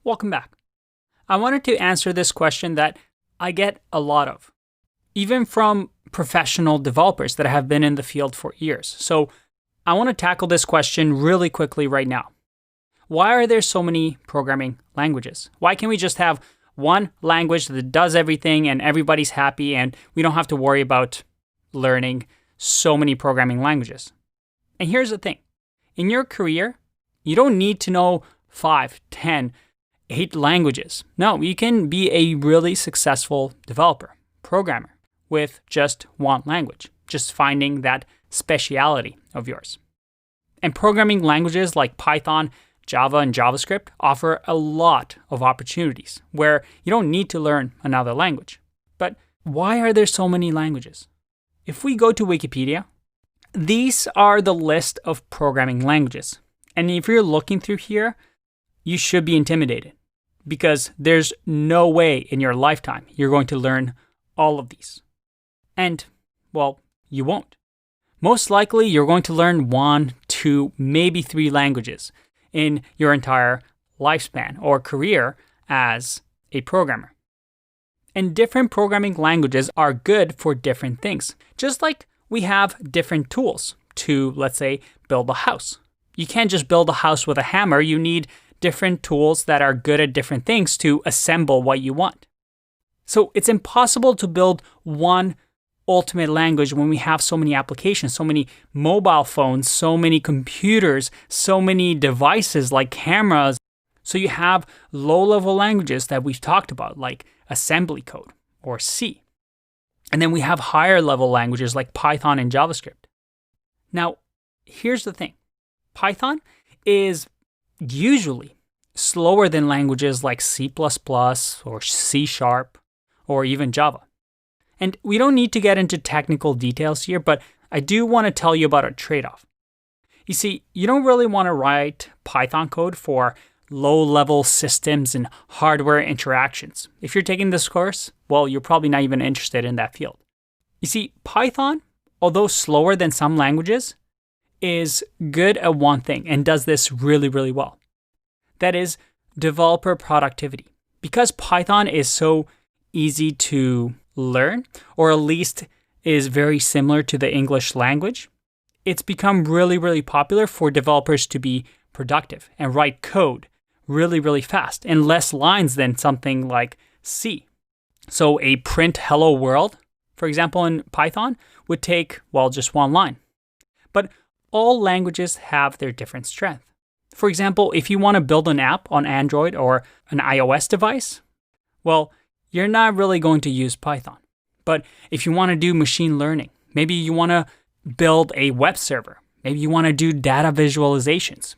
Welcome back. I wanted to answer this question that I get a lot of, even from professional developers that have been in the field for years. So I want to tackle this question really quickly right now. Why are there so many programming languages? Why can't we just have one language that does everything and everybody's happy and we don't have to worry about learning so many programming languages? And here's the thing. In your career, you don't need to know 5, 10, 8 languages. No, you can be a really successful developer, programmer, with just one language, just finding that speciality of yours. And programming languages like Python, Java, and JavaScript offer a lot of opportunities where you don't need to learn another language. But why are there so many languages? If we go to Wikipedia, these are the list of programming languages. And if you're looking through here, you should be intimidated because there's no way in your lifetime you're going to learn all of these. And, well, you won't. Most likely, you're going to learn 1, 2, maybe 3 languages in your entire lifespan or career as a programmer. And different programming languages are good for different things. Just like we have different tools to, let's say, build a house. You can't just build a house with a hammer. You need different tools that are good at different things to assemble what you want. So it's impossible to build one ultimate language when we have so many applications, so many mobile phones, so many computers, so many devices like cameras. So you have low-level languages that we've talked about, like assembly code or C. And then we have higher-level languages like Python and JavaScript. Now, here's the thing. Python is usually slower than languages like C++ or C# or even Java. And we don't need to get into technical details here, but I do want to tell you about a trade-off. You see, you don't really want to write Python code for low-level systems and hardware interactions. If you're taking this course, well, you're probably not even interested in that field. You see, Python, although slower than some languages, is good at one thing and does this really, really well. That is developer productivity. Because Python is so easy to learn, or at least is very similar to the English language, it's become really, really popular for developers to be productive and write code really, really fast and less lines than something like C. So a print hello world, for example, in Python would take, well, just one line. But all languages have their different strength. For example, if you want to build an app on Android or an iOS device, well, you're not really going to use Python. But if you want to do machine learning, maybe you want to build a web server, maybe you want to do data visualizations,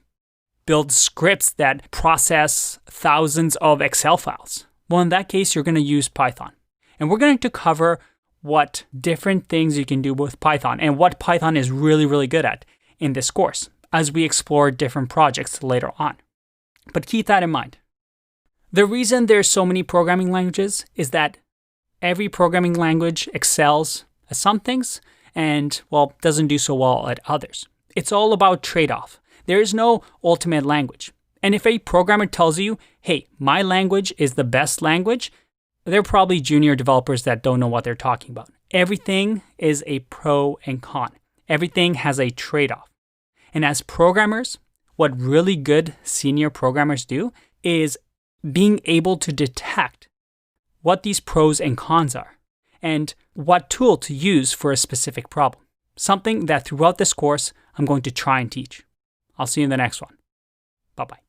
build scripts that process thousands of Excel files. Well, in that case, you're going to use Python. And we're going to cover what different things you can do with Python and what Python is really, really good at in this course as we explore different projects later on. But keep that in mind. The reason there's so many programming languages is that every programming language excels at some things and, well, doesn't do so well at others. It's all about trade-off. There is no ultimate language. And if a programmer tells you, hey, my language is the best language, they're probably junior developers that don't know what they're talking about. Everything is a pro and con. Everything has a trade-off. And as programmers, what really good senior programmers do is being able to detect what these pros and cons are and what tool to use for a specific problem. Something that throughout this course, I'm going to try and teach. I'll see you in the next one. Bye-bye.